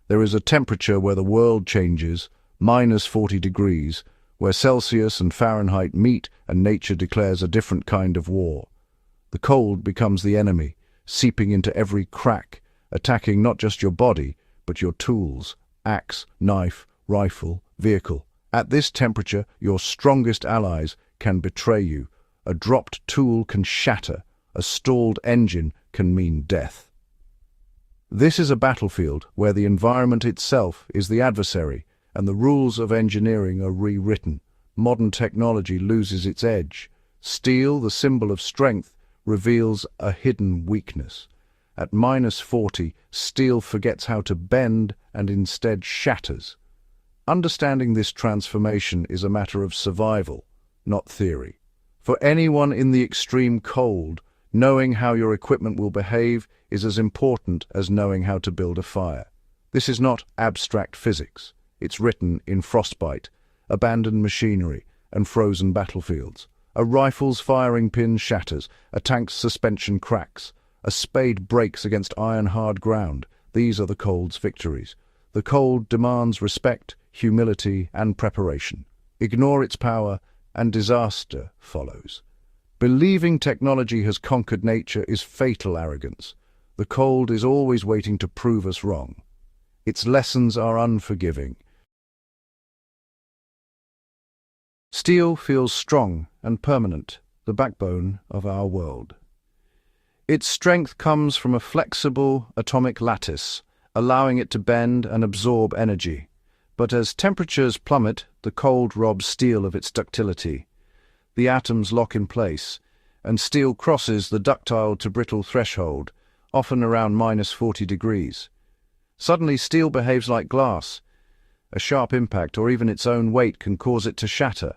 There is a temperature where the world changes, -40 degrees, where Celsius and Fahrenheit meet and nature declares a different kind of war. The cold becomes the enemy, seeping into every crack, attacking not just your body, but your tools, axe, knife, rifle, vehicle. At this temperature, your strongest allies can betray you. A dropped tool can shatter. A stalled engine can mean death. This is a battlefield where the environment itself is the adversary, and the rules of engineering are rewritten. Modern technology loses its edge. Steel, the symbol of strength, reveals a hidden weakness. At -40, steel forgets how to bend and instead shatters. Understanding this transformation is a matter of survival, not theory. For anyone in the extreme cold, knowing how your equipment will behave is as important as knowing how to build a fire. This is not abstract physics. It's written in frostbite, abandoned machinery, and frozen battlefields. A rifle's firing pin shatters, a tank's suspension cracks, a spade breaks against iron-hard ground. These are the cold's victories. The cold demands respect, humility, and preparation. Ignore its power, and disaster follows. Believing technology has conquered nature is fatal arrogance. The cold is always waiting to prove us wrong. Its lessons are unforgiving. Steel feels strong and permanent, the backbone of our world. Its strength comes from a flexible atomic lattice, allowing it to bend and absorb energy. But as temperatures plummet, the cold robs steel of its ductility. The atoms lock in place, and steel crosses the ductile to brittle threshold, often around -40 degrees. Suddenly, steel behaves like glass. A sharp impact or even its own weight can cause it to shatter.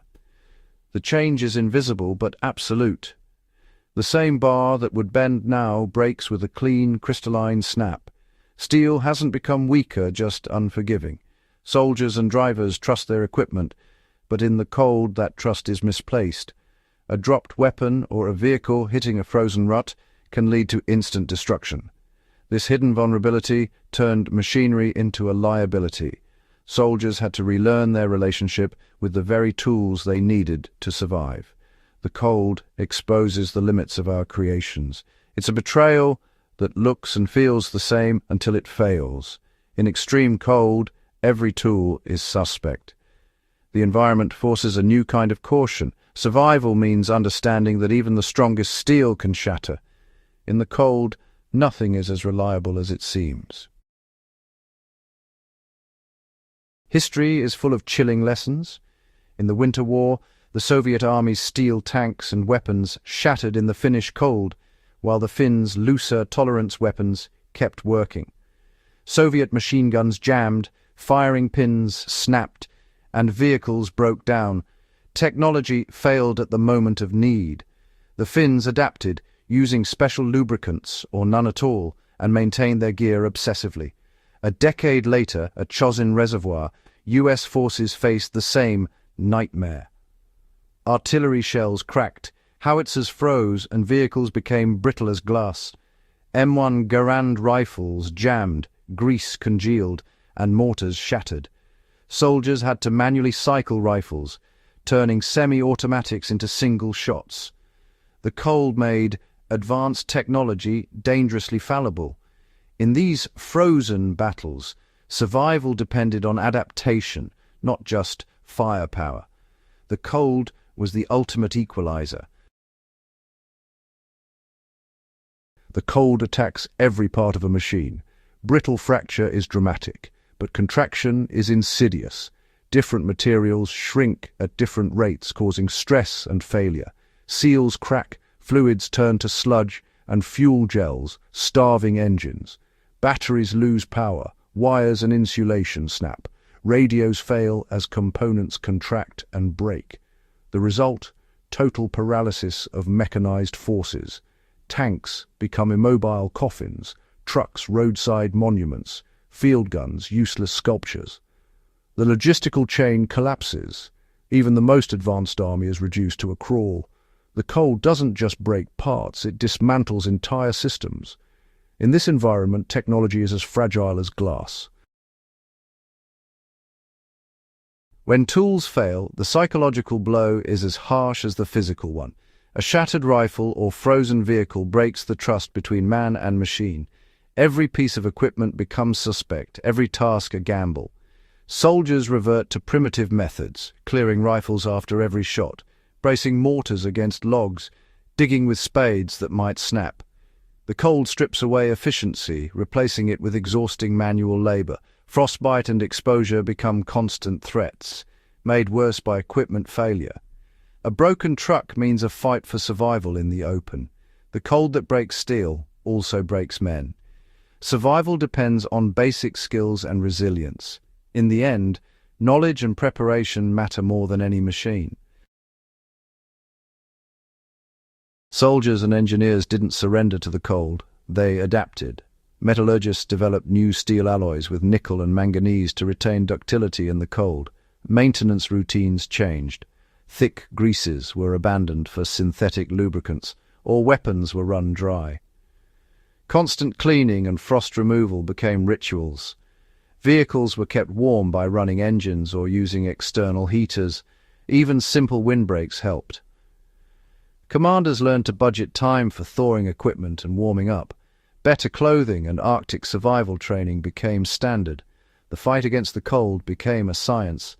The change is invisible but absolute. The same bar that would bend now breaks with a clean, crystalline snap. Steel hasn't become weaker, just unforgiving. Soldiers and drivers trust their equipment, but in the cold that trust is misplaced. A dropped weapon or a vehicle hitting a frozen rut can lead to instant destruction. This hidden vulnerability turned machinery into a liability. Soldiers had to relearn their relationship with the very tools they needed to survive. The cold exposes the limits of our creations. It's a betrayal that looks and feels the same until it fails. In extreme cold, every tool is suspect. The environment forces a new kind of caution. Survival means understanding that even the strongest steel can shatter. In the cold, nothing is as reliable as it seems. History is full of chilling lessons. In the Winter War, the Soviet Army's steel tanks and weapons shattered in the Finnish cold, while the Finns' looser tolerance weapons kept working. Soviet machine guns jammed, firing pins snapped, and vehicles broke down. Technology failed at the moment of need. The Finns adapted, using special lubricants or none at all, and maintained their gear obsessively. A decade later, at Chosin Reservoir, US forces faced the same nightmare. Artillery shells cracked, howitzers froze, and vehicles became brittle as glass. M1 Garand rifles jammed, grease congealed, and mortars shattered. Soldiers had to manually cycle rifles, turning semi-automatics into single shots. The cold made advanced technology dangerously fallible. In these frozen battles, survival depended on adaptation, not just firepower. The cold was the ultimate equalizer. The cold attacks every part of a machine. Brittle fracture is dramatic, but contraction is insidious. Different materials shrink at different rates, causing stress and failure. Seals crack, fluids turn to sludge, and fuel gels, starving engines. Batteries lose power, wires and insulation snap. Radios fail as components contract and break. The result? Total paralysis of mechanized forces. Tanks become immobile coffins, trucks roadside monuments, field guns useless sculptures. The logistical chain collapses. Even the most advanced army is reduced to a crawl. The cold doesn't just break parts, it dismantles entire systems. In this environment, technology is as fragile as glass. When tools fail, the psychological blow is as harsh as the physical one. A shattered rifle or frozen vehicle breaks the trust between man and machine. Every piece of equipment becomes suspect, every task a gamble. Soldiers revert to primitive methods, clearing rifles after every shot, bracing mortars against logs, digging with spades that might snap. The cold strips away efficiency, replacing it with exhausting manual labor. Frostbite and exposure become constant threats, made worse by equipment failure. A broken truck means a fight for survival in the open. The cold that breaks steel also breaks men. Survival depends on basic skills and resilience. In the end, knowledge and preparation matter more than any machine. Soldiers and engineers didn't surrender to the cold, they adapted. Metallurgists developed new steel alloys with nickel and manganese to retain ductility in the cold. Maintenance routines changed. Thick greases were abandoned for synthetic lubricants, or weapons were run dry. Constant cleaning and frost removal became rituals. Vehicles were kept warm by running engines or using external heaters. Even simple windbreaks helped. Commanders learned to budget time for thawing equipment and warming up. Better clothing and Arctic survival training became standard. The fight against the cold became a science.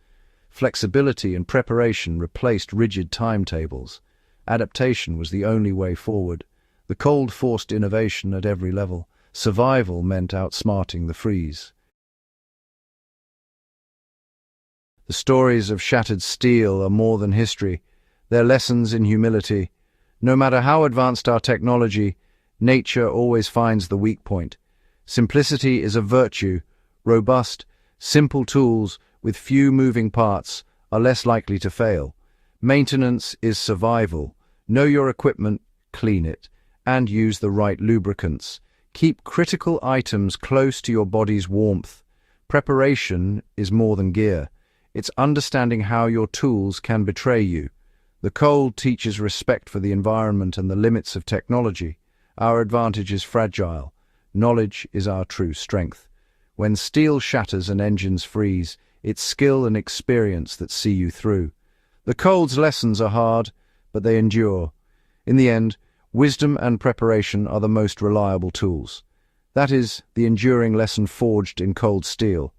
Flexibility and preparation replaced rigid timetables. Adaptation was the only way forward. The cold forced innovation at every level. Survival meant outsmarting the freeze. The stories of shattered steel are more than history. They're lessons in humility. No matter how advanced our technology, nature always finds the weak point. Simplicity is a virtue. Robust, simple tools with few moving parts are less likely to fail. Maintenance is survival. Know your equipment, clean it, and use the right lubricants. Keep critical items close to your body's warmth. Preparation is more than gear. It's understanding how your tools can betray you. The cold teaches respect for the environment and the limits of technology. Our advantage is fragile. Knowledge is our true strength. When steel shatters and engines freeze, it's skill and experience that see you through. The cold's lessons are hard, but they endure. In the end, wisdom and preparation are the most reliable tools. That is the enduring lesson forged in cold steel.